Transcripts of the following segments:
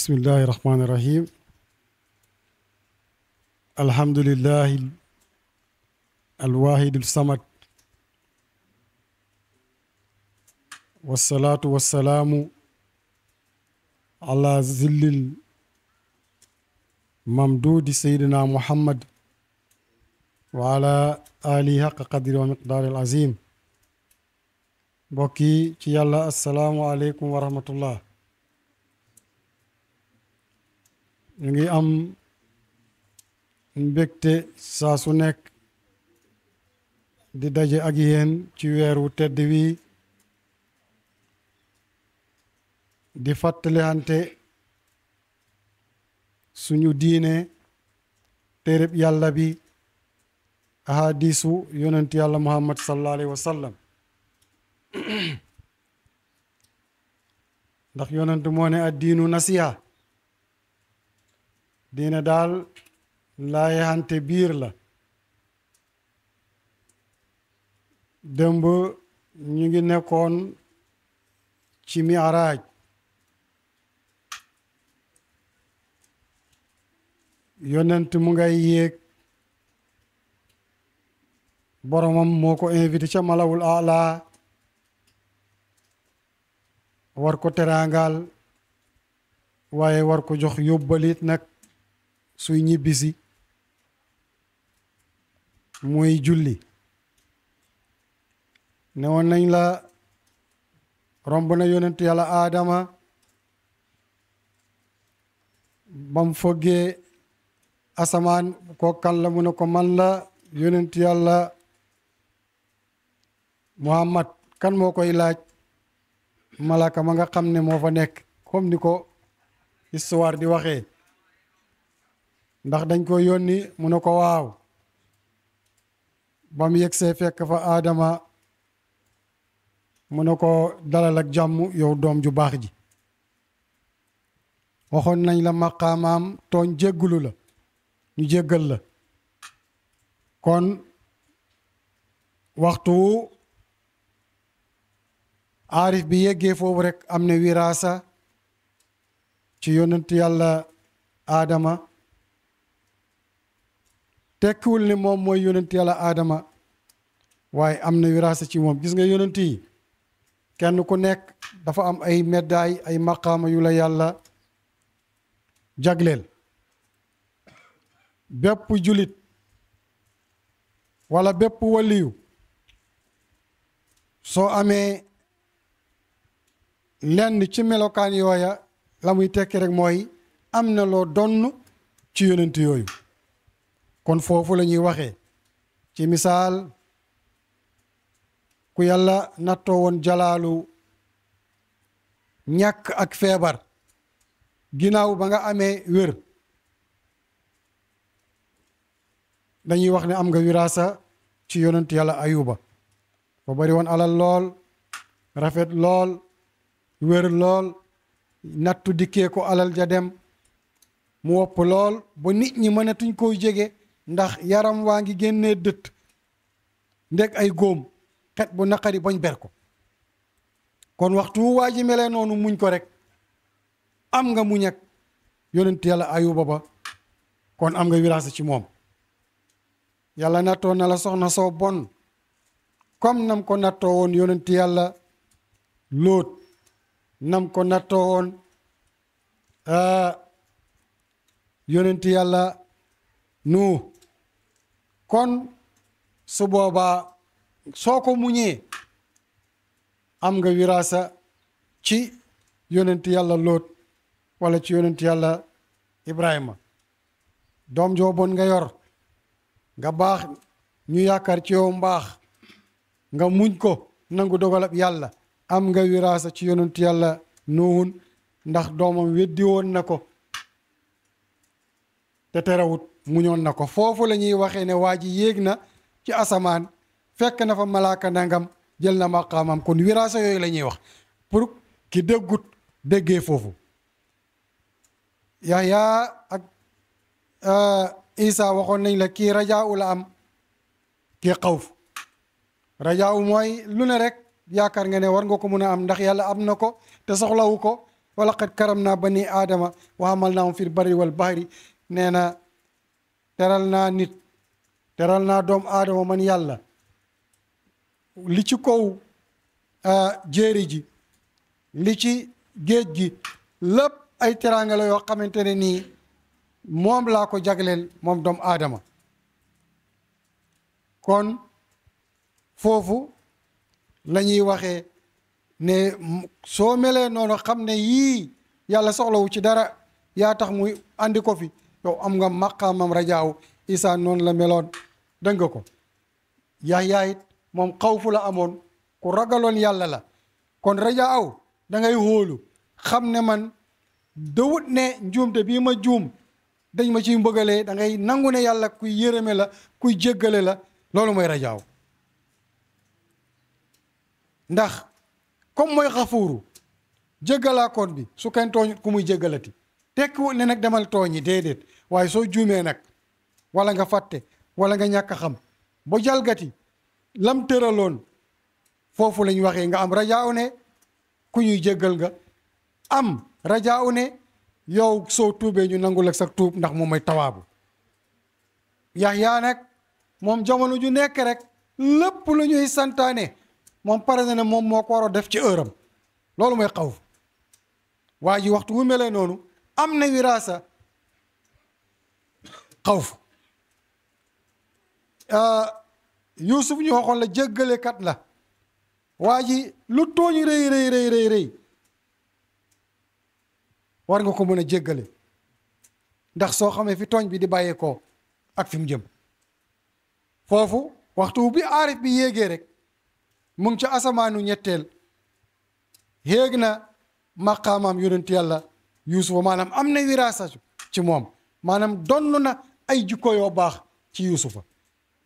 bismillahi rahmaani rahim alhamdulillahi alwahidul samad wassalaatu wassalaamu ala zillil mamduudi sayyidina muhammad wa ala alihi haqqa qadri wa miqdaaril azim mbokk yi ci yàlla assalaamu aleykum wa rahmatullah ñu ngi am mbégte saa su nekk di daje ak yéen ci weeru tedd wi di fàttalihante suñu diine téereb yàlla bi ahadisu yonent yàlla muhammad sallallahu alayhi wa sallam ndax yonent moo ne addiinu nasiha diine daal laayante biir la démb ñu ngi nekkoon ci mi'raaj yonent mu ngay yéeg boromam moo ko invité ca malawul ala war ko teraangal waaye war ko jox yóbbalit nag suy ñibbisi muy julli ne woon nañ la romb na yonent yàlla aadama bam foggee asamaan ko kan la mu ne ko man la yonent yàlla muhammad kan moo koy laaj malaka ma nga xam ne moo fa nekk comme ni ko histoire di waxee ndax dañ ko yónni mu ne ko waaw ba mu yegsee fekk fa aadama mu ne ko dalal ak jàmm yow doom ju baax ji waxoon nañ la maqaamaam tooñ jéggulu la ñu jéggal la kon waxtu aarif bi yeggee foofu rek am na wiraasa ci yonent yàlla aadama tekkiwul ne moom mooy yonent yàlla aadama waaye am na wiraasa ci moom gis nga yonent yi kenn ku nekk dafa am ay meddaay ay maqaama yu la yàlla jagleel bépp julit wala bépp waliyu soo amee lenn ci melokaan yooya la muy tekki rek mooy am na loo donn ci yonent yooyu kon foofu la ñuy waxee ci misaal ku yàlla nattoo woon jalaalu ñàkk ak feebar ginnaaw ba nga amee wér dañuy wax ne am nga wiraasa ci yonent yàlla ayuba ba bari woon alal lool rafet lool wér lool nattu dikkee ko alal ja dem mu wopp lool ba nit ñi mënatuñ koy jege ndax yaram waa ngi génnee dëtt ndeg ay góom xet bu naqari bañ ber ko kon waxtu waa ji melee noonu muñ ko rek am nga muñ ak yonent yàlla ayuba ba kon am nga wiraasa ci moom yàlla nattoo na la soxna soo bon comme nam ko nattoo woon yonent yàlla lóot nam ko nattoo woon yonent yàlla nuu kon su boobaa soo ko muñee am nga wiraasa ci yonent yàlla lóot wala ci yonent yàlla ibrahima doom joo bon nga yor nga baax ñu yaakaar ci yow mbaax nga muñ ko nangu dogalab yàlla am nga wiraasa ci yonent yàlla nuuhun ndax doomam weddi woon na ko te terewut muñoon na ko foofu la ñuy waxee ne waa ji yéeg na ci asamaan fekk na fa malaaka nangam jël na maqaamam kon wiraasa yooyu la ñuy wax pour ki déggut déggee foofu Yahya ak Isa waxoon nañ la kii rajaa la am kii xawf rajaa mooy lu ne rek yaakaar nga ne war nga ko mun a am ndax yàlla am na ko te soxlawu ko wa laqad karamna bani aadama wa hamalnaahum fil barri wal bahri nee na teral naa nit teral naa doomu aadama man yàlla li ci kaw jéeri ji li ci géej gi lépp ay teraanga la yoo xamante ne nii moom laa ko jagleel moom doomu aadama kon foofu la ñuy waxee ne soo melee noonu xam ne yii yàlla soxlawu ci dara yaa tax muy andi ko fi yow am nga maqaamam rajaaw Isa noonu la meloon dégg nga ko Yaxya it moom xawfu la amoon ku ragaloon yàlla la kon rajaaw da ngay hóolu xam ne man dawut ne njuumte bii ma juum dañ ma ciy mbëggalee da ngay nangu ne yàlla kuy yërëme la kuy jéggale la loolu mooy rajaaw ndax comme mooy xafuuru jéggalaakoon bi su kenn tooñ ku muy jéggalati tekkiwul ne nag demal tooñi déedéet waaye soo juumee nag wala nga fàtte wala nga ñàkk a xam ba jalgati lam tëraloon foofu lañ waxee nga am rajaaw ne ku ñuy jéggal nga am rajaaw ne yow soo tuubee ñu nangul ak sa tuub ndax moom mooy tawaabu Yaxya nag moom jamono ju nekk rek lépp lu ñuy santaane moom pare na ne moom moo ko war a def ci heure am loolu mooy xawf waa ji waxtu wu melee noonu am na wiraasa xawf Yuusuf ñu waxoon la jéggalekat la waa ji lu tooñ rëy war nga ko mën a jéggale ndax soo xamee fi tooñ bi di bàyyeekoo ak fi mu jëm foofu waxtu bi aarif bi yéegee rek mu ngi ca asamaanu ñetteel yéeg na maqaamaam yonent yàlla Yuusufa maanaam am na wiraasa ci moom maanaam donn na ay jikko yoo baax ci Yuusufa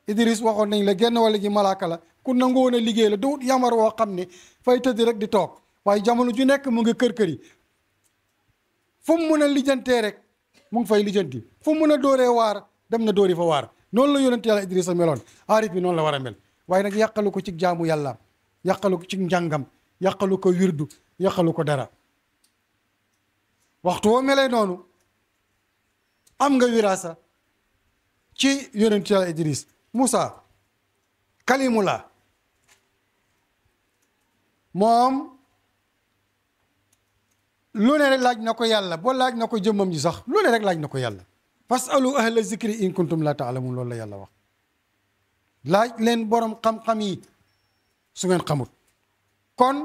Idris waxoon nañ la genn wala gi malaaka la ku nangoon a liggéey la dawut yamar woo xam ne fay tëdd rek di toog waaye jamono ju nekk mu ngi kër yi fu mu mun a lijjantee rek mu ngi fay lijjanti fu mu mun a dóoree waar dem na dóori fa waar noonu la yonent yàlla Idrissa meloon aarif bi noonu la war a mel waaye nag yàqalu ko ci jaamu yàlla yàqalu ko ci njàngam yàqalu ko wirdu yàqalu ko dara waxtu woo melee noonu am nga wiraasa ci yonent yàlla Idriss Moussa kalimullah moom lu ne rek laaj na ko yàlla boo laaj na ko jëmmam ji sax lu ne rek laaj na ko yàlla fasalu ahla zikri in kuntum la taalamun loolu la yàlla wax laaj leen borom xam-xam yi su ngeen xamut kon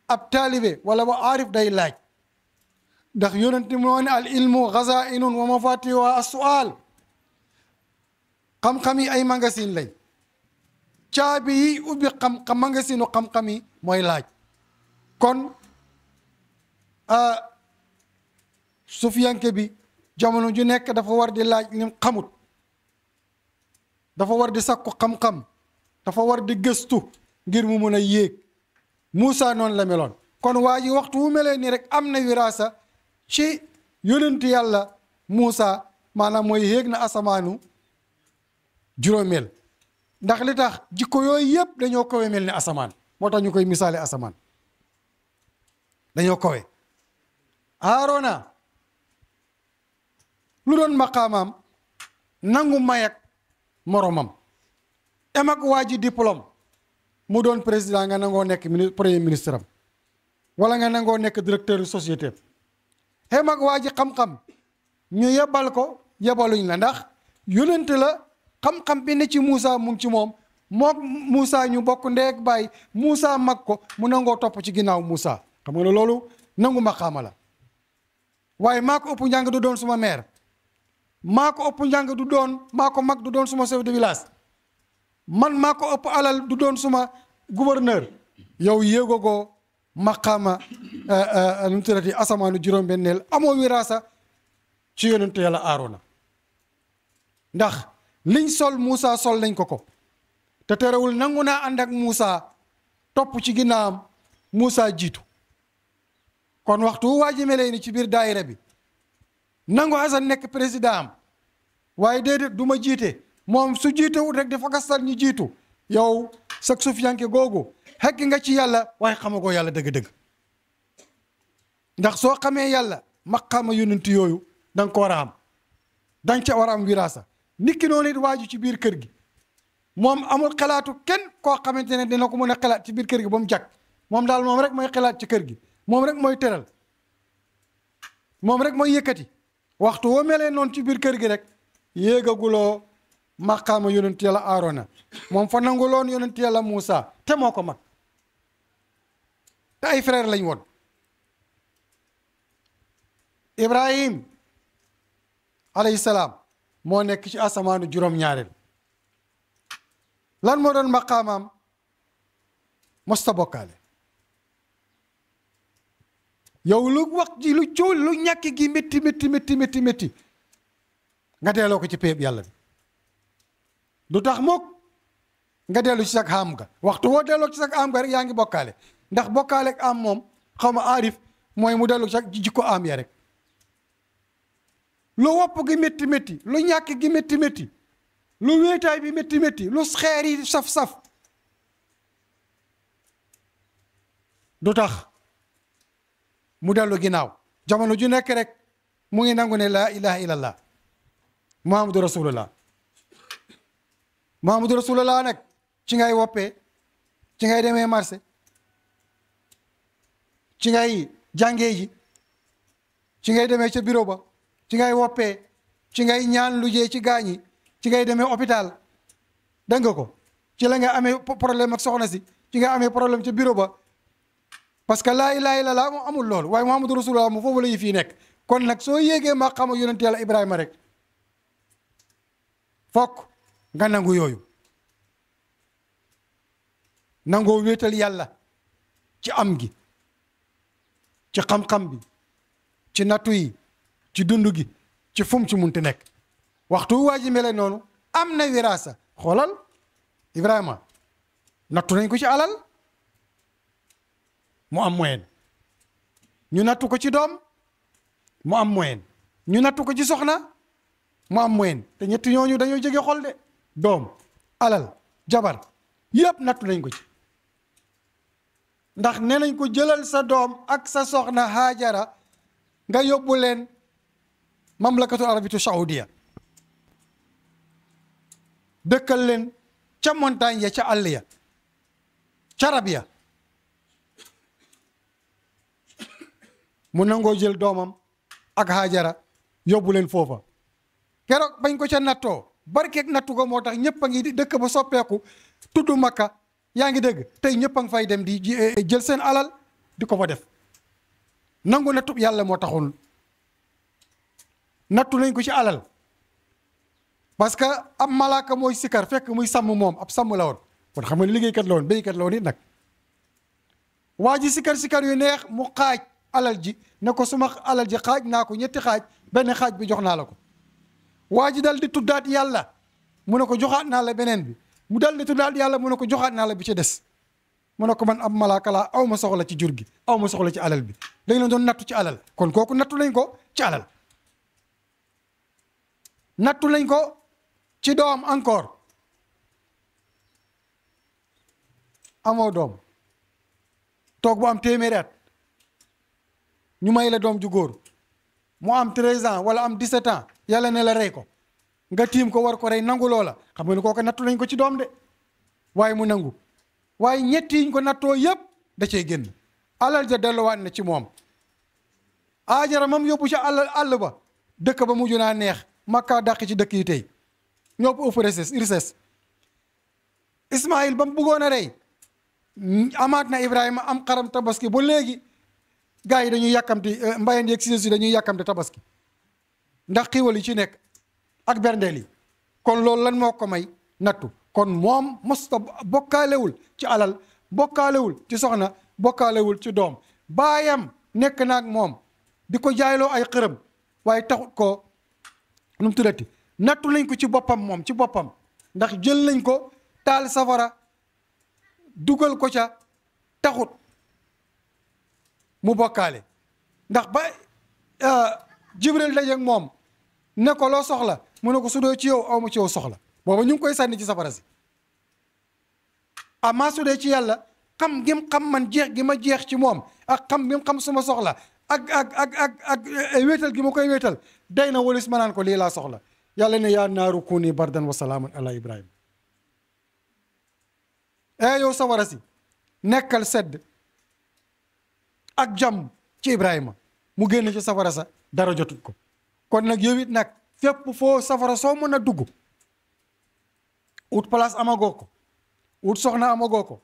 ab taalibe wala ba aarif day laaj ndax yonent moo ne al ilmu xazainun wa mafatiha as-su'al xam-xam yi ay magasin lañ caabi yi ubbi xam-xam magasinu xam-xam yi mooy laaj kon sufiyanke bi jamono ju nekk dafa war di laaj lim xamut dafa war di sakku xam-xam dafa war di gëstu ngir mu mun a yéeg Moussa noonu la meloon kon waa ji waxtu wu melee nii rek am na wiraasa ci yonent yàlla Moussa maanaam mooy yéeg na asamaanu juróomeel ndax li tax jikko yooyu yëpp dañoo kawe mel ni asamaan moo tax ñu koy misaale asamaan dañoo kawe Haarona lu doon maqaamaam nangu mayak moromam em ak waa ji diplôme mu doon président nga nangoo nekk premier ministre am wala nga nangoo nekk directeur société em ak waa ji xam-xam ñu yebal ko yebaluñ la ndax yonent la xam-xam bi ne ci Moussa mu ngi ci moom mook Moussa ñu bokk ndeeg baay Moussa mag ko mu nangoo topp ci ginnaaw Moussa xam nga ne loolu nangu maqaama la waaye maa ko ëpp njàng du doon suma maire maa ko ëpp njàng du doon maa ko mag du doon suma chef de village man maa ko ëpp alal du doon suma gouverneur yow yéegogoo maqaama nu mu tuddati asamaanu juróom-benneel amoo wiraasa ci yonente yàlla Aarona ndax liñ sol Moussa sol nañ ko te terewul nangu naa ànd ak Moussa topp ci ginnaawam Moussa jiitu kon waxtu waa ji melee ni ci biir daayira bi nangu Assane nekk président am waaye déedéet du ma jiite moom su jiitewut rek dafa gastal ñu jiitu yow sag sufiyanke googu xekk nga ci yàlla waaye xamagoo yàlla dëgg-dëgg ndax soo xamee yàlla maqaama yonent yooyu da nga ko war a am da nga ca war a am wiraasa nit ki noonu it waaju ci biir kër gi moom amul xalaatu kenn koo xamante ne dina ko mën a xalaat ci biir kër gi ba mu jag moom daal moom rek mooy xalaat ci kër gi moom rek mooy teral moom rek mooy yëkkati waxtu woo melee noonu ci biir kër gi rek yéegaguloo maqaama yonent yàlla Aarona moom fa nanguloon yonent yàlla Muusa te moo ko mag te ay frère lañ woon Ibrahim alayhi salaam moo nekk ci asamaanu juróom-ñaareel lan moo doon maqaamaam mosta bokkaale yow lu wax ji lu cóol lu ñàkk gi métti nga delloo ko ci péeb yàlla bi du tax mukk nga dellu ci sag xam nga waxtu woo delloo ci sag am nga rek yaa ngi bokkaale ndax bokkaale ak am moom xaw ma aarif mooy mu dellu ci sag jikko am ya rek lu wopp gi métti lu ñàkk gi métti lu wéetaay bi métti lu xeer yi saf-saf du tax mu dellu ginnaaw jamono ju nekk rek mu ngi nangu ne laa ilaha illallah muhammadu rasulullah muhammadu rasulullah nag ci ngay woppee ci ngay demee marché ci ngay jàngee ji ci ngay demee ca bureau ba ci ngay woppee ci ngay ñaan lu jee ci gaañi ci ngay demee hôpital dégg nga ko ci la nga amee problème ak soxna si ci nga amee problème ca bureau ba parce que laa ilaaha illallaah moom amul loolu waaye muhammadu rasulullah mu foofu la yi fii nekk kon nag soo yéegee maa xam yonent yàlla Ibrahima rek fokk nga nangu yooyu nangoo wéetal yàlla ci am gi ci xam-xam bi ci nattu yi ci dund gi ci fum ci munti nekk waxtu waa ji mele noonu am na wiraasa xoolal Ibrahima nattu nañ ko ci alal mu am moyen ñu nattu ko ci doom mu am moyen ñu nattu ko ci soxna mu am moyen te ñetti ñooñu dañoo jege xol de doom alal jabar yëpp nattu nañ ko ci ndax nee nañ ko jëlal sa doom ak sa soxna Haajara nga yóbbu leen mamlakatu arabitu saoudia dëkkal leen ca montagne ya ca àll ya ca rab ya mu nangoo jël doomam ak Haajara yóbbu leen foofa keroog bañ ko ca nattoo barkeeg nattu ko moo tax ñëpp a ngi dëkk ba soppeeku tudd Makka yaa ngi dégg tey ñëpp a ngi fay dem di jël seen alal di ko fa def nangu nattu yàlla moo taxul nattu nañ ko ci alal parce que ab malaaka mooy sikar fekk muy sàmm moom ab sàmm la woon kon xam nga ne liggéeykat la woon béykat la woon it nag waa ji sikar yu neex mu xaaj alal ji ne ko suma alal ji xaaj naa ko ñetti xaaj benn xaaj bi jox naa la ko waa ji dal di tuddaat yàlla mu ne ko joxaat naa la beneen bi mu dal di tuddaat yàlla mu ne ko joxaat naa la bi ci des mu ne ko man ab malaaka laa aw ma soxla ci jur gi aw ma soxla ci alal bi dañ la doon nattu ci alal kon kooku nattu nañ ko ci alal nattu nañ ko ci doom encore amoo doom toog bu am téeméeri at ñu may la doom ju góor mu am 13 ans wala am 17 ans yàlla ne la rey ko nga tiim ko war ko rey nangu loola xam nga ni kooku nattu nañ ko ci doom de waaye mu nangu waaye ñett yiñ ko nattoo yëpp da cey génn alal ja delluwaat na ci moom Haajara moom yóbbu ca àll ba dëkk ba mujj naa neex Makka dàq ci dëkk yi tey ñoo ko ëpp richesse Ismaïl ba mu bëggoon a rey amaat na Ibrahima am xaram tabaski ba léegi gars yi dañuy yàkkamti mbayeen yeeg si dañuy yàkkamti tabaski ndax xiiwal yi ci nekk ak berndeel yi kon loolu lan moo ko may nattu kon moom mosta bokkaalewul ci alal bokkaalewul ci soxna bokkaalewul ci doom baayam nekk naag moom di ko jaayloo ay xërëm waaye taxut ko nu mu tuddati nattu nañ ko ci boppam moom ci boppam ndax jël nañ ko taal safara dugal ko ca taxut mu bokkaale ndax ba Jibril dajeeg moom ne ko loo soxla mu ne ko su dee ci yow aw ma ci yow soxla booba ñu ngi koy sànni ci safara si amaa su dee ci yàlla xam gim xam man jeex gi ma jeex ci moom ak xam gim xam suma soxla ak wéetal gi ma koy wéetal day na walis ma naan ko lii laa soxla yàlla ne yaa naaru kuuni bardan wa salaaman ala ibrahima yow sawara si nekkal sedd ak jàmm ci ibrahima mu génn ci safara sa dara jotut ko kon nag yow it nag fépp foo safara soo mën a dugg wut place amagoo ko wut soxna amagoo ko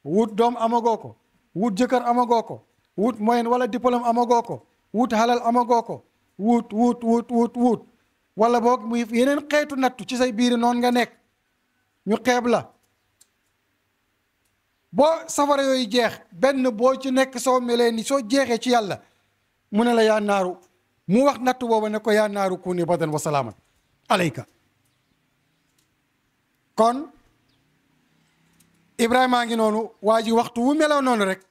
wut doom amagoo ko wut jëkkër amagoo ko wut moyen wala diplôme amagoo ko wut halal amagoo ko wut wala boog muy yeneen xeetu nattu ci say biir noonu nga nekk ñu xeeb la boo safara yooyu jeex benn boo ci nekk soo melee ni soo jeexee ci yàlla mu ne la yaa naaru mu wax nattu booba ne ko yaa naaru kuuni bardan wa salaaman alayka kon Ibrahima ngi noonu waa ji waxtu wu meloo noonu rek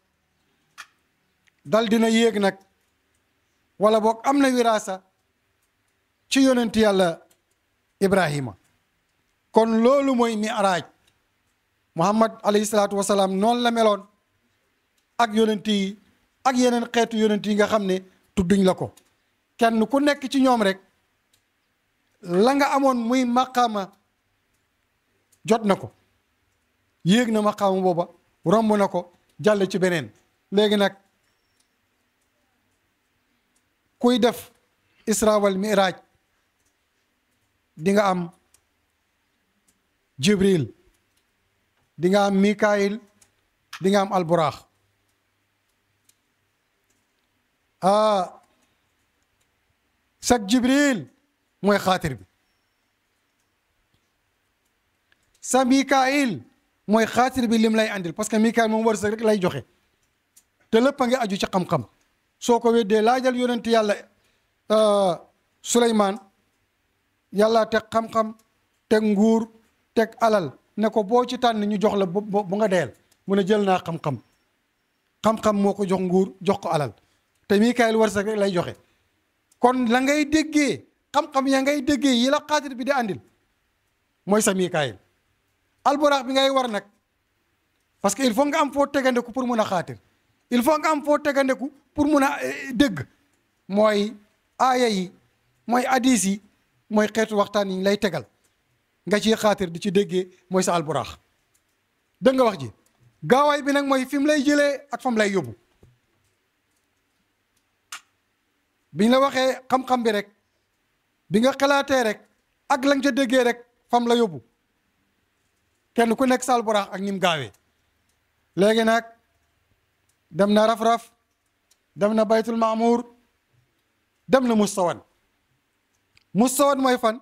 dal dina yéeg nag wala boog am na wiraasa ci yonent yàlla Ibrahima kon loolu mooy mi'raaj Muhammad alayhi salaatu wa salaam noonu la meloon ak yonent yi ak yeneen xeetu yonent yi nga xam ne tudduñ la ko kenn ku nekk ci ñoom rek la nga amoon muy maqaama jot na ko yéeg na maqaama booba romb na ko jàll ci beneen léegi nag kuy def isra wal mi'raaj di nga am Jibril di nga am Mikaayil di nga am alburaax sag Jibril mooy xaatir bi sa Mikaayil mooy xaatir bi lim lay andil parce que Mikaayil moom wërsëg rek lay joxe te lépp a ngi aju ci xam-xam soo ko weddee laajal yonent yàlla Suleymaan yàlla teg xam-xam teg nguur teg alal ne ko boo ci tànn ñu jox la bu nga deel mu ne jël naa xam-xam xam-xam moo ko jox nguur jox ko alal te Mikaayil wërsëg rek lay joxe kon la ngay déggee xam-xam ya ngay déggee yi la xaatir bi di andil mooy sa Mikaayil alburaax bi ngay war nag parce que il faut nga am foo tegandeku pour mun a xaatir il faut nga am foo tegandeku pour mun a dégg mooy aaya yi mooy hadiis yi mooy xeetu waxtaan yi lay tegal nga ciy xaatir di ci déggee mooy sa alburaax dégg nga wax ji gaawaay bi nag mooy fi mu lay jëlee ak fam lay yóbbu biñ la waxee xam-xam bi rek bi nga xalaatee rek ak la nga ca déggee rek fam la yóbbu kenn ku nekk sa alburaax ak ni mu gaawee léegi nag dem na raf-raf dem na baytul maamuur dem na mustawan mooy fan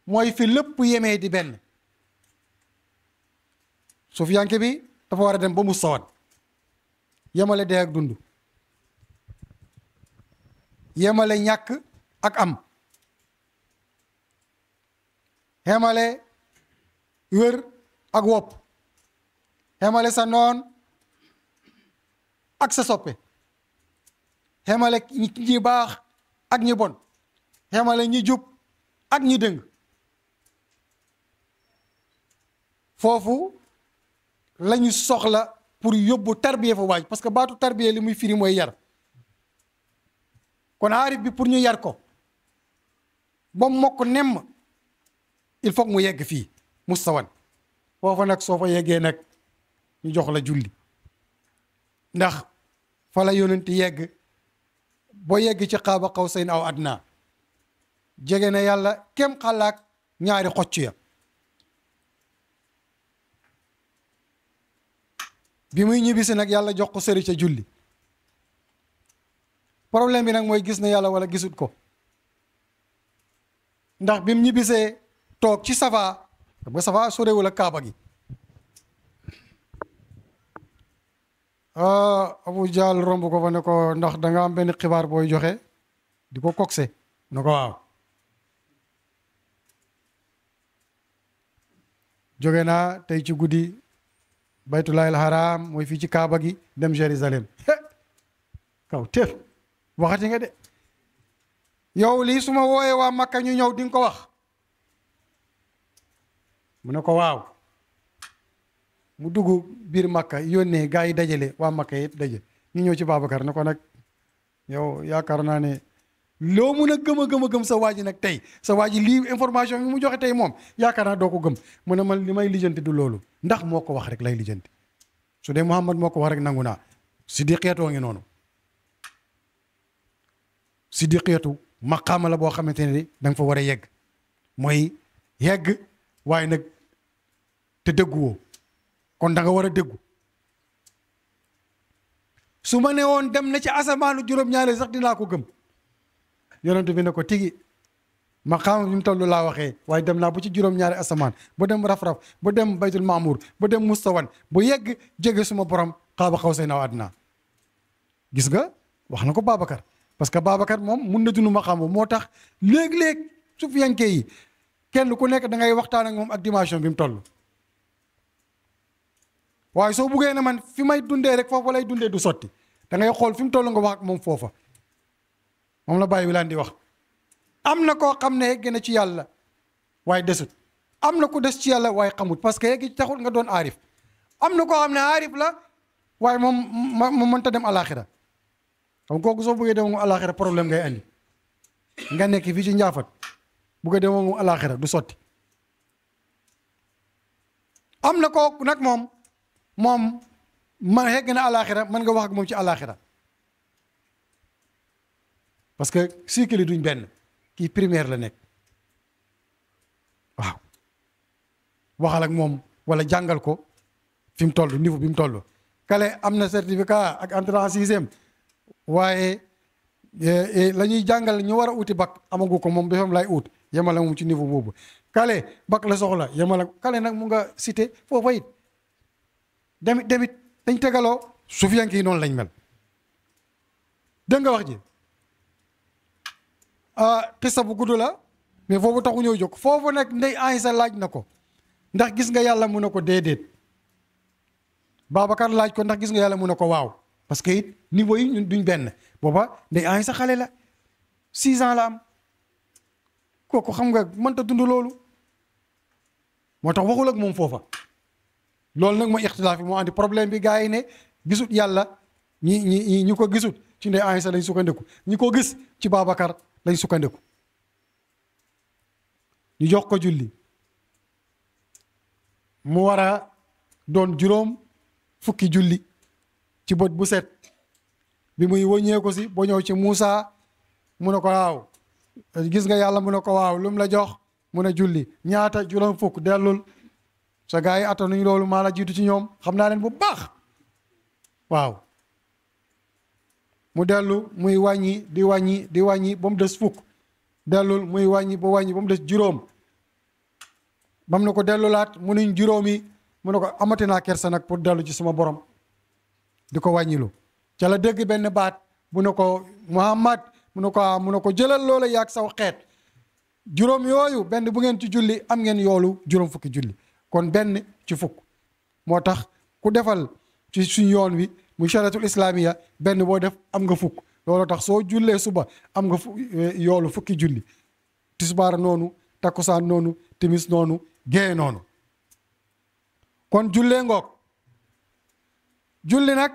mooy fi lépp yemee di benn sufiyanke bi dafa war a dem ba mustawan yemale dee ak dund yemale ñàkk ak am yemale wér ak wopp yemale sa noon ak sa soppe yemale ñi baax ak ñi bon yemale ñi jub ak ñi dëng foofu lañu soxla pour yóbbu tarbiya fa waaj parce que baatu tarbiya li muy firi mooy yar kon aarif bi pour ñu yar ko ba mokk nemm il faut mu yegg fii mustawan foofa nag soo fa yeggee nag ñu jox la julli ndax fa la yonent yegg boo yegg ci qaaba qawsayn aw adnaa jege na yàlla kem xalaak ñaari xocc ya bi muy ñibbisi nag yàlla jox ko sëri ca julli problème bi nag mooy gis na yàlla wala gisut ko ndax bi mu ñibbisee toog ci safa xam nga safa sorewul ak kaaba gi Abu Jahl romb ko fa ne ko ndax da nga am benn xibaar booy joxe di ko kokse ne ko waaw jóge naa tey ci guddi baytullahil haram mooy fii ci kaaba gi dem Jérusalem kaw teef waxati nga de yow lii su ma wooyee waa Makka ñu ñëw di nga ko wax mu ne ko waaw mu dugg biir Makka yónnee gaa yi dajale waa Makka yëpp daje ñu ñëw ci Babacar ne ko nag yow yaakaar naa ne loo mun a gëm sa waa ji nag tey sa waa ji lii information bi mu joxe tey moom yaakaar naa doo ko gëm mu ne man li may lijjanti du loolu ndax moo ko wax rek lay lijjanti su dee Muhammad moo ko wax rek nangu naa siddiqiyatoo ngi noonu siddiqiyatu maqaama la boo xamante ne da nga fa war a yegg mooy yegg waaye nag te dëgguwoo kon da nga war a dëggu su ma ne woon dem na ci asamaanu juróom-ñaari sax dinaa ko gëm yonent bi ne ko tigi maqaama bi mu toll laa waxee waaye dem naa ba ci juróom-ñaari asamaan ba dem raf-raf ba dem baytul maamuur ba dem mustawan ba yegg jege suma borom xaaba xaw say naw àddina gis nga wax na ko Babacar parce que Babacar moom mun na dund maqaama moo tax léeg-léeg su fiyanke yi kenn ku nekk da ngay waxtaan ak moom ak dimension bi mu toll waaye soo buggee ne man fi may dundee rek foofa lay dundee du sotti da ngay xool fi mu toll nga wax ak moom foofa moom la bàyyi wi laan di wax am na koo xam ne yegg na ci yàlla waaye desut am na ku des ci yàlla waaye xamut parce que yegg taxul nga doon aarif am na koo xam ne aarif la waaye moom mënta dem alaxira xam kooku soo bëggee dem moom alaxira problème ngay andi nga nekk fii ci njaafat bëgg a dem moom alaxira du sotti am na kooku nag moom man yegg na alaxira mën nga wax ak moom ci alaxira parce que cycle yi duñ benn kii primaire la nekk waaw waxal ak moom wala jàngal ko fi mu toll niveau bi mu toll kale am na certificat ak entrée en sixième waaye la ñuy jàngal ñu war a uti bac amagu ko moom befam lay ut yemale moom ci niveau boobu kale bac la soxla yemale kale nag mu nga cité foofa it demit dañ tegaloo sufiyanke yi noonu lañ mel dégg nga wax ji xisa bu gudd la mais foofu taxu ñëw jóg foofu nag ndey Aysa laaj na ko ndax gis nga yàlla mu ne ko déedéet Babacar laaj ko ndax gis nga yàlla mu ne ko waaw parce que it niveau yi ñun duñ benn booba ndey Aysa xale la 6 ans la am kooku xam nga mënta dund loolu moo tax waxul ak moom foofa loolu nag mooy ixtilaaf bi moo andi problème bi gars yi ne gisut yàlla ñi ko gisut ci ndey Aysa lañ sukkandiku ñi ko gis ci Babacar lañ sukkandiku ñu jox ko julli mu war a doon juróom fukki julli ci bët bu set bi muy wëññee ko si ba ñëw ci Moussa mu ne ko waaw gis nga yàlla mu ne ko waaw lu mu la jox mu ne julli ñaata juróom fukk dellul sa gars yi attanuñ loolu maa la jiitu ci ñoom xam naa leen bu baax waaw mu dellu muy wàññi di wàññi ba mu des fukk dellul muy wàññi ba mu des juróom bam na ko dellulaat mu nuñ juróom yi mu ne ko amati naa kersa nag pour dellu ci sama borom di ko wàññilu ca la dégg benn baat bu ne ko Muhammad mu ne ko jëlal loola yaag saw xeet juróom yooyu benn bu ngeen ci julli am ngeen yoolu juróom fukki julli kon benn ci fukk moo tax ku defal ci suñ yoon wi mu chariatul islamiya benn boo def am nga fukk loolu tax soo jullee suba am nga yoolu fukki julli tisbaar noonu takkusaan noonu timis noonu géeye noonu kon jullee ngoog julli nag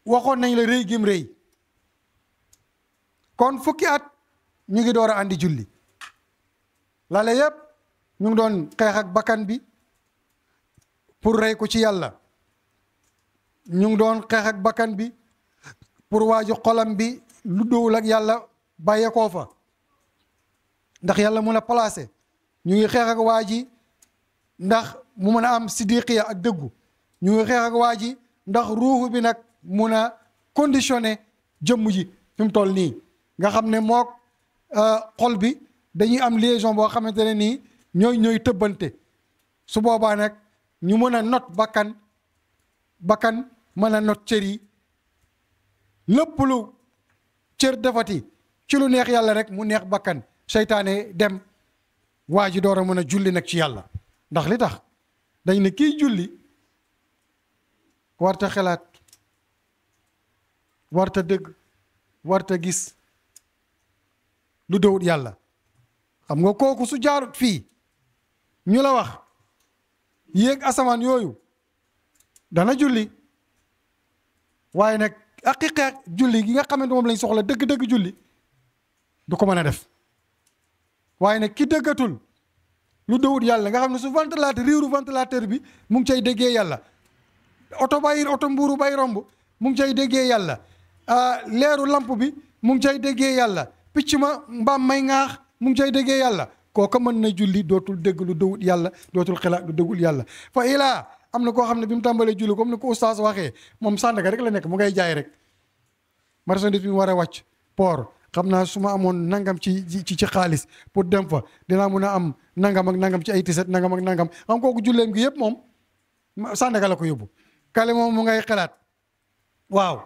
waxoon nañ la rëy gim rëy kon fukki at ñu ngi door a andi julli lale yépp ñu ngi doon xeex ak bakkan bi pour rey ko ci yàlla ñu ngi doon xeex ak bakkan bi pour waaju xolam bi lu dowul ak yàlla bàyyeekoo fa ndax yàlla mun a placé ñu ngi xeex ak waa ji ndax mu mën a am siddiqiya ak dëggu ñu ngi xeex ak waa ji ndax ruuxu bi nag mun a conditionné jëmm ji fi mu toll nii nga xam ne mook xol bi dañuy am liaison boo xamante ne nii ñooy tëbbante su boobaa nag ñu mën a not bakkan mën a not cër yi lépp lu cër defati ci lu neex yàlla rek mu neex bakkan seytaane dem waa ji door a mën a julli nag ci yàlla ndax li tax dañ ne kiy julli warta xelaat warta dëgg warta gis lu dëwut yàlla xam nga kooku su jaarut fii ñu la wax yéeg asamaan yooyu dana julli waaye nag haqiqa julli gi nga xamante moom lañ soxla dëgg-dëgg julli du ko mën a def waaye nag ki dëggatul lu dëwut yàlla nga xam ne su ventilateur riiru ventilateur bi mu ngi cay déggee yàlla oto mbuuru bay romb mu ngi cay déggee yàlla leeru lamp bi mu ngi cay déggee yàlla picc ma mbaam may ŋaax mu ngi cay déggee yàlla kooka mën na julli dootul dégg lu dëwut yàlla dootul xelaat lu dëggul yàlla fa ilaa am na koo xam ne bi mu tàmbalee julli comme ni ko oustaz waxee moom Sandaga rek la nekk mu ngay jaay rek marchandise bi mu war a wàcc port xam naa su ma amoon nangam ci xaalis pour dem fa dinaa mun a am nangam ak nangam ci ay tiset nangam ak nangam xam kooku julleem gi yëpp moom Sandaga la ko yóbbu kale moom mu ngay xelaat waaw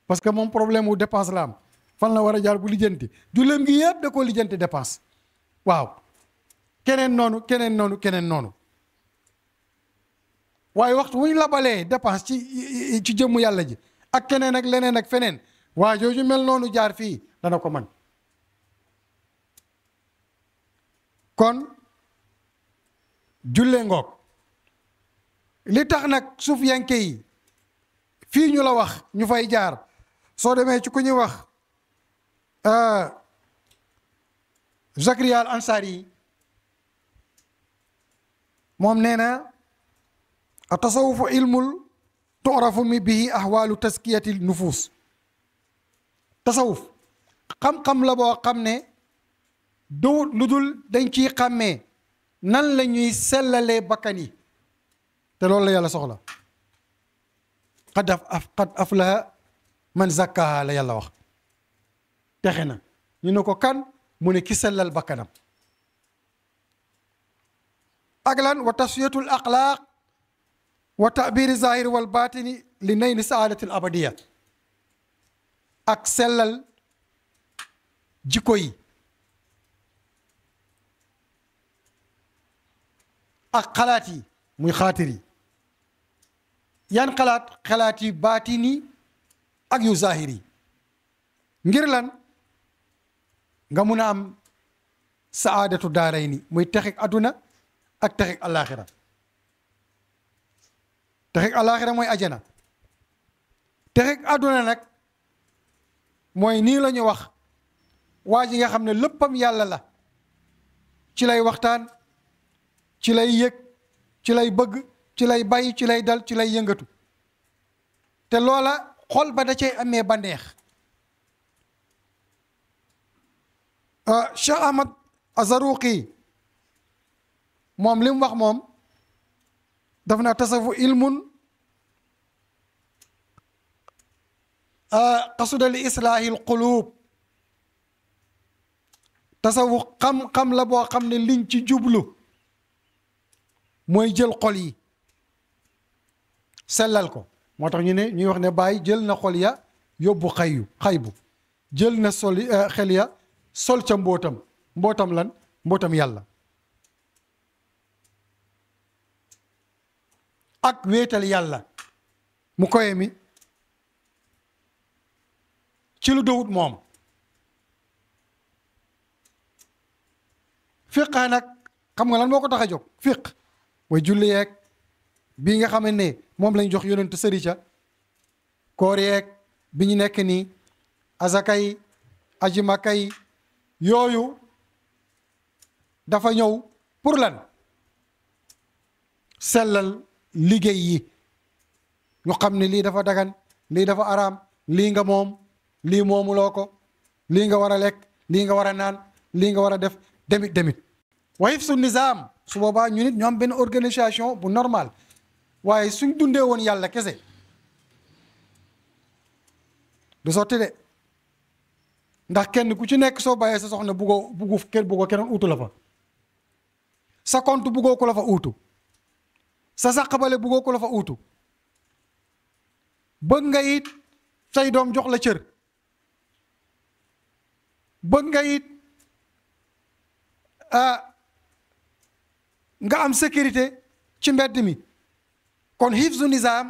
parce que moom problème wu dépense la am fan la war a jaar bu lijjanti julleem gi yëpp da koo lijjanti dépense waaw keneen noonu waaye waxtu wuñ labalee dépense ci jëmmu yàlla ji ak keneen ak leneen ak feneen waa jooju mel noonu jaar fii dana ko man kon julle ngoog li tax nag suufiyanke yi fii ñu la wax ñu fay jaar soo demee ci ku ñuy wax Zakaria al Ansari yi moom nee na atasawufu ilmul tu'rafu mi bihi ahwaalu taskiyati nufus tasawuf xam-xam la boo xam ne du lu dul dañ ciy xàmmee nan la ñuy sellalee bakkan yi te loolu la yàlla soxla qad aflaha man zakkaha la yàlla wax texe na ñu ne ko kan mu ne ki sellal bakkanam ak lan wa tasfiyatul axlaaq wa tabiri zahiri wal batini li nayni saadatil abadiya ak sellal jikko yi ak xalaat yi muy xaatir yi yan xalaat yi baatini ak yu zahiri ngir lan nga mun a am saadatu daarayni muy texeg aduna ak texeg alaxira texeg alaxira mooy ajana texeg aduna nag mooy nii la ñu wax waa ji nga xam ne léppam yàlla la ci lay waxtaan ci lay yëg ci lay bëgg ci lay bàyyi ci lay dal ci lay yëngatu te loola xol ba da cay amee banneex Cheikh Ahmad Azaruqi moom li mu wax moom daf na tasawu ilmun qasuda li islaahil quluub tasawu xam-xam la boo xam ne liñ ci jublu mooy jël xol yi sellal ko moo tax ñu ne ñuy wax ne bàyyi jël na xol ya yóbbu xaybu jël na xel ya sol ca mbootam lan mbootam yàlla ak wéetal yàlla mu koye mi ci lu dawut moom fiq nag xam nga lan moo ko tax a jóg fiq mooy julli yeeg bii nga xam ne moom lañ jox yonent sëri ca koor yeeg bi ñu nekk nii azakay aji makay yooyu dafa ñëw pour lan sellal liggéey yi ñu xam ne lii dafa dagan lii dafa araam lii nga moom lii moomuloo ko lii nga war a lekk lii nga war a naan lii nga war a def demit wa hifsu nizaam su boobaa ñu nit ñu am benn organisation bu normal waaye suñ dundee woon yàlla kese du sotti de ndax kenn ku ci nekk soo bàyyee sa soxna buggoo keneen uutu la fa sa compte buggoo ko la fa uutu sa saqabale buggoo ko la fa uutu bëgg nga it say doom jox la cër bëgg nga it nga am sécurité ci mbedd mi kon hifzu nizaam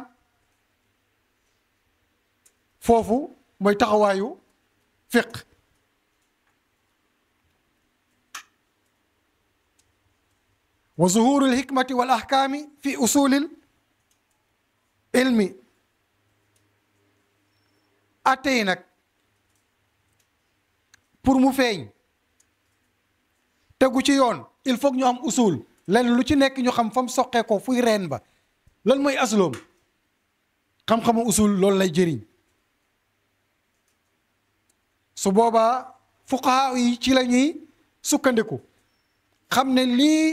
foofu mooy taxawaayu fiq wa zuhurul hikmati wal ahkaami fi usulil ilmi atte yi nag pour mu feeñ tegu ci yoon il faut ñu am usul lenn lu ci nekk ñu xam fam soqee ko fuy reen ba lan mooy asloom xam-xamu usul loolu lay jëriñ su boobaa fuqaha yi ci la ñuy sukkandiku xam ne lii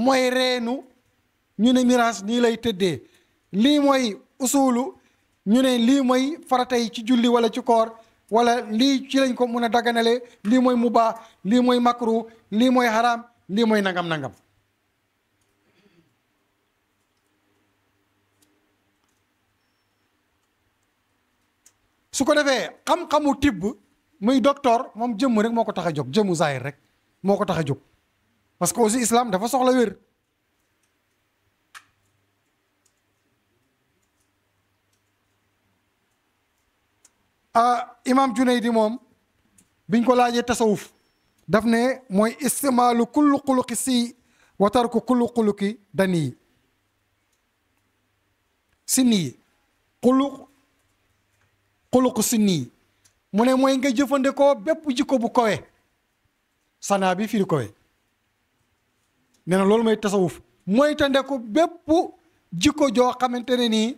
mooy reenu ñu ne miraas nii lay tëddee lii mooy usulu ñu ne lii mooy farata yi ci julli wala ci koor wala lii ci lañ ko mun a daganale lii mooy mubaa lii mooy makru lii mooy haram lii mooy nangam-nangam su ko defee xam-xamu tibb muy docteur moom jëmm rek moo ko tax a jóg jëmmu zahir rek moo ko tax a jóg parce que aussi islam dafa soxla wér imam Junaydi moom biñ ko laajee tasawuf daf ne mooy istimaalu kullu xuluqi si wa tarku kullu xuluqi danii si nii xuluqu si nii mu ne mooy nga jëfandikoo bépp jikko bu kowe sanaa bi firi kowe nee na loolu mooy tasawuf mooy tandeku bépp jikko joo xamante ne nii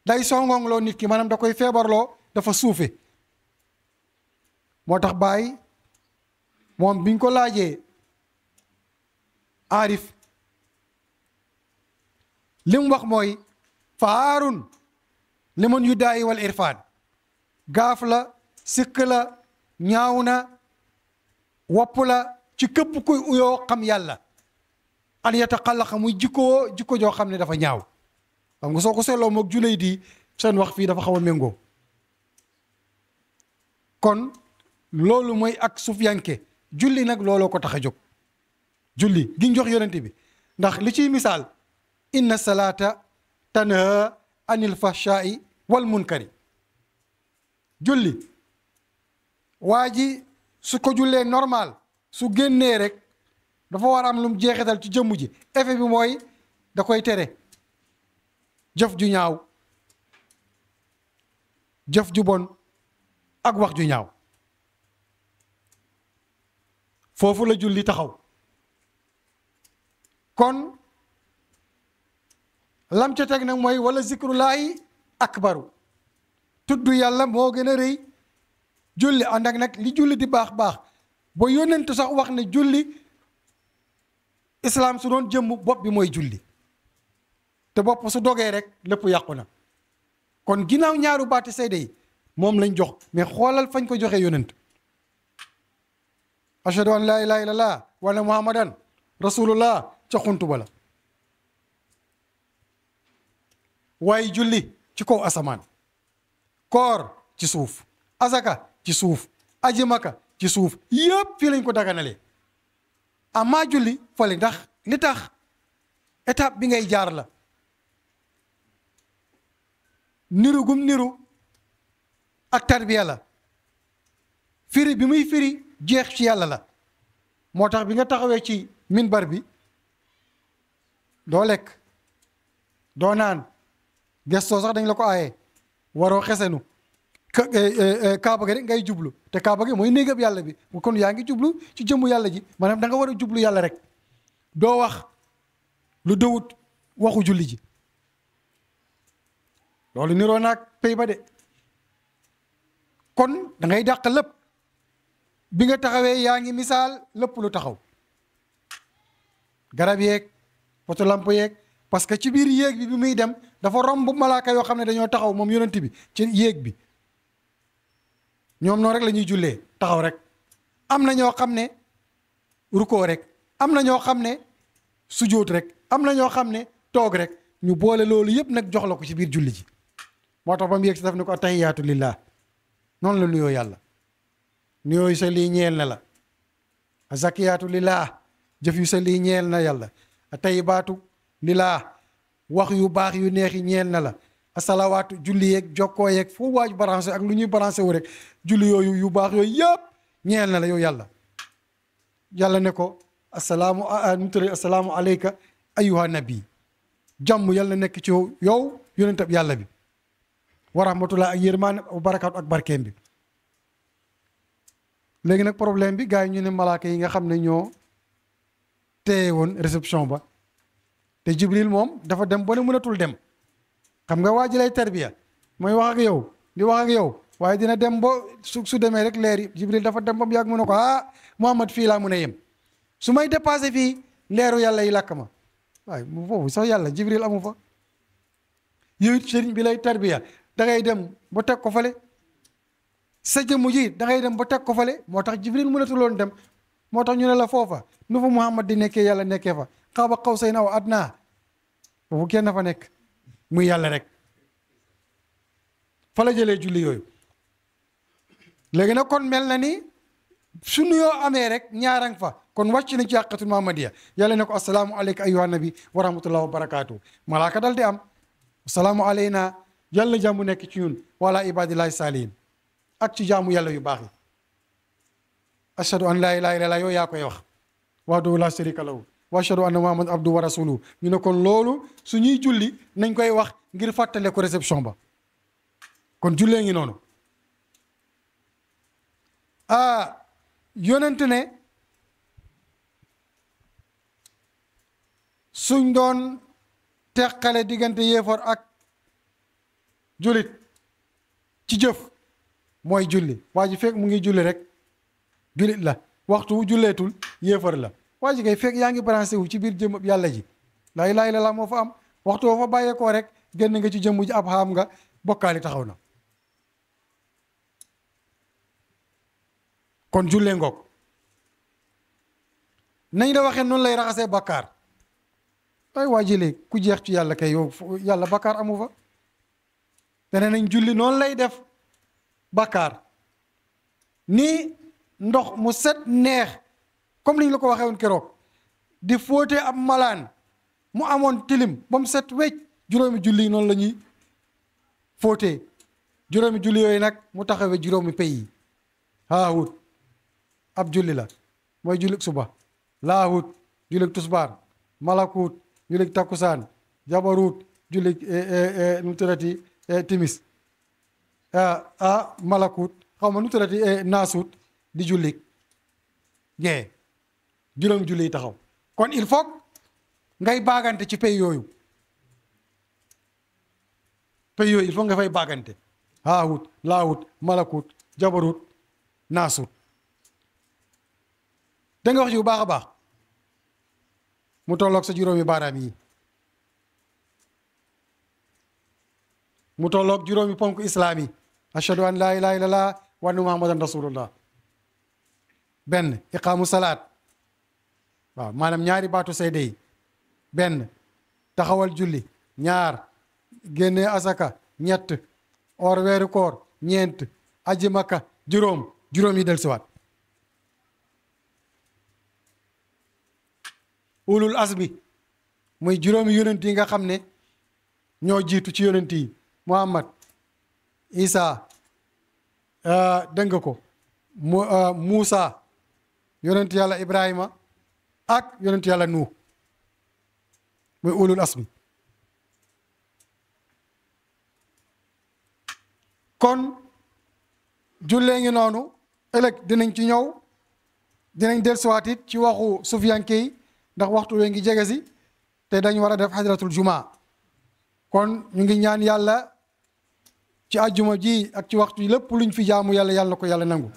day songongloo nit ki maanaam da koy feebarloo dafa suufe moo tax Baay moom biñ ko laajee aarif li mu wax mooy faarun li man yu daayi wal irfaan gaaf la sikk la ñaaw na wopp la ci képp kuy uyoo xam yàlla an yataxallaqa muy jikko joo xam ne dafa ñaaw xam nga soo ko seetloo moog Junaydi seen wax fii dafa xaw a méngoo kon loolu mooy ak sufiyanke julli nag looloo ko tax a jóg julli giñ jox yonente bi ndax li ciy misaal inna salaata tanha anil fahshai wal munkari julli waa ji su ko jullee normal su génnee rek dafa war am lu mu jeexital ci jëmm ji effet bi mooy da koy tere jëf ju ñaaw jëf ju bon ak wax ju ñaaw foofu la julli taxaw kon lam ca teg nag mooy wala zikrullaahi akbaru tudd yàlla moo gën a rëy julli ànd ak nag li julli di baax baax ba yónnent sax wax ne julli islaam su doon jëmm bopp bi mooy julli te bopp su dogee rek lépp yàqu na kon ginnaaw ñaaru baati seede yi moom lañ jox mais xoolal fañ ko joxee yónnent ashhadu an laa ilaaha illallah wa anna muhammadan rasulullah ca xuntu ba la waaye julli ci kaw asamaan koor ci suuf azaka ci suuf aji maka ci suuf yëpp fii lañ ko daganalee amaa julli fale ndax li tax étape bi ngay jaar la niru gum niru ak tarbiya la firi bi muy firi jeex ci yàlla la moo tax bi nga taxawee ci minbar bi doo lekk doo naan gestoo sax dañ la ko aaye waroo xesenu kaaba gi rek ngay jublu te kaaba gi mooy néegab yàlla bi kon yaa ngi jublu ci jëmmu yàlla ji maanaam da nga war a jublu yàlla rek doo wax lu dëwut waxu julli ji loolu niroo naag pay ba de kon da ngay dàq lépp bi nga taxawee yaa ngi misaal lépp lu taxaw garab yeeg poto lamp yeeg parce que ci biir yéeg bi muy dem dafa romb malaaka yoo xam ne dañoo taxaw moom yonent bi ci yéeg bi ñoom noonu rek la ñuy jullee taxaw rek am na ñoo xam ne rukoo rek am na ñoo xam ne sujjóot rek am na ñoo xam ne toog rek ñu boole loolu yëpp nag jox la ko ci biir julli ji moo tax ba mu yegg si daf ne ko attahiyaatu lillah noonu la nuyoo yàlla nuyoo yu sa lii ñeel na la azakiyaatu lillah jëf yu sa lii ñeel na yàlla atayibaatu lillah wax yu baax yu neexi ñeel na la asalawaatu julli yeeg jokkoo yeeg foo waaju balancé ak lu ñuy balancé wu rek julli yooyu yu baax yooyu yëpp ñeel na la yow yàlla yàlla ne ko assalaamu alayka ayyuha nabi jàmm yàlla nekk ci yow yonentab yàlla bi wa rahmatullah ak yërmaane wa barakaatu ak barkeem bi. léegi nag problème bi gars yi ñu ne malaaka yi nga xam ne ñoo téye woon réception ba te Jibril moom dafa dem ba ne mënatul dem. xam nga waa ji lay tarbiya mooy wax ak yow di wax ak yow waaye dina dem ba su demee rek leer yi Jibril dafa dem ba mu yàgg mu ne ko Muhammad fii laa mun a yem su may dépassé fii leeru yàlla yi lakk ma waaye mu foofu sax yàlla Jibril amu fa. yow it sëriñ bi lay tarbiya da ngay dem ba teg ko fale sa jëmm ji da ngay dem ba teg ko fale moo tax Jibril mënatuloon dem moo tax ñu ne la foofa nu fa Muhammad di nekkee yàlla nekkee fa qaaba qawsayni aw adnaa foofu kenn fa nekk muy yàlla rek fa la jëlee julli yooyu. léegi nag kon mel na ni su nuyoo amee rek ñaarang fa kon wàcc na ci àqatul Muhammadiya yàlla ne ko asalaamu aleyka ayyuha nabi wa rahmatullahi wa barakaatu malaaka dal di am asalaamu aleyna yàlla na jàmm nekk ci ñun wala ibadillahi saalihin ak ci jaamu yàlla yu baax yi. ashhadu an laa ilaaha illallaah yow yaa koy wax wahdahu laa sharika lahu wa ashhadu anna muhammad abdu wa rasuluhu ñu ne kon loolu su ñuy julli nañ koy wax ngir fàttale ko réception ba kon jullee ngi noonu. yonent ne suñ doon teqale diggante yéefar ak jullit ci jëf mooy julli waa ji fekk mu ngi julli rek jullit la waxtu wu julleetul yéefar la waa ji kay fekk yaa ngi branché wu ci biir jëmm yàlla ji laa ilaaha illallaah moo fa am waxtu woo fa bàyyeekoo rek génn nga ci jëmm ji ab xaam nga bokkaali taxaw na. kon jullee ngoog nañ la waxee noonu lay raxasee bakkaar ay waa jëlee ku jeex ci yàlla kay yow yàlla bakkaar amu fa te ne nañ julli noonu lay def bakkaar ni ndox mu set neex comme niñ la ko waxee woon keroog di fóote ab malaan mu amoon tilim ba mu set wecc juróomi julli noonu la ñuy fóotee juróomi julli yooyu nag mu taxawee juróomi pay yi haahut ab julli la mooy jullik suba laahut jullik tusbaar malakut jullik takkusaan jabarut jullik nu mu tuddati timis malakut xaw ma nu mu tuddati naasut di jullik gee juróom julli yi taxaw kon il faut ngay baagante ci pay yooyu il faut nga fay baagante haahut laahut malakut jabarut naasut da nga wax ji bu baax a baax mu tolloog sa juróomi baaraam yi mu tolloog juróomi ponk islaam yi ashhadu an laa ilaaha illallaah wa anna muhammadan rasulullah benn iqaamu salaat waaw maanaam ñaari baatu seede yi benn taxawal julli ñaar génne asaka ñett or weeru koor ñeent aji makka juróom yi del siwaat ulul asmi muy juróomi yonent yi nga xam ne ñoo jiitu ci yonent yi Muhammad Isa dégg nga ko Muusa yonent yàlla Ibrahima ak yonent yàlla Nuux muy ulul asmi kon jullee ngi noonu ëllëg dinañ ci ñëw dinañ dellusiwaat it ci waxu sufiyanke yi ndax waxtu wee ngi jege si te dañ war a def xadratul jumaa kon ñu ngi ñaan yàlla ci àjjuma ji ak ci waxtu lépp luñ fi jaamu yàlla na ko yàlla nangu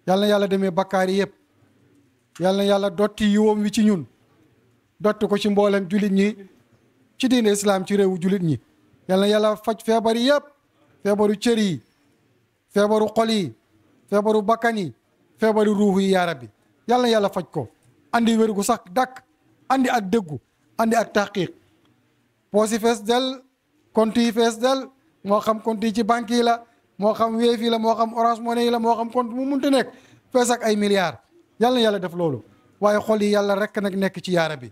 yàlla na yàlla demee bakkaar yi yëpp yàlla na yàlla dotti yiwoom wi ci ñun dotti ko ci mboolem julit ñi ci diine islam ci réewu julit ñi yàlla na yàlla faj feebar yi yëpp feebaru cër yi feebaru xol yi feebaru bakkan yi feebaru ruux yi yaa rabbi yàlla na yàlla faj ko andi wér gu sax dakk andi ak dëggu andi ak taqiq poosi fees del compte yi fees del moo xam compte yi ci banque yi la moo xam Wave yi la moo xam Orange Money yi la moo xam compte mu munti nekk fees ak ay milliards yàlla na yàlla def loolu waaye xol yi yàlla rek nag nekk ci yaara bi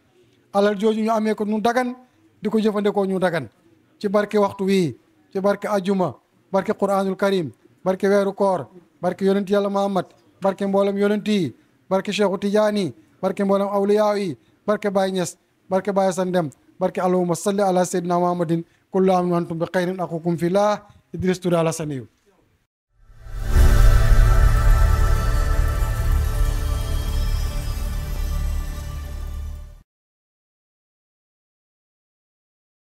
alal jooju ñu amee ko ñu dagan di ko jëfandikoo ñu dagan ci barke waxtu wii ci barke ajuma barke Qur'anul Karim barke weeru koor barke yonent yàlla Muhammad barke mboolem yonent yi barke Cheikhu Tidiane barke mboolem awliyaa yi barke Baye Niass barke Baye Sandem barke allahumma salli ala sayyidina Muhammadin kullu amin wa antum bi khairin aqukum fillah Idriss Touré Alassane yu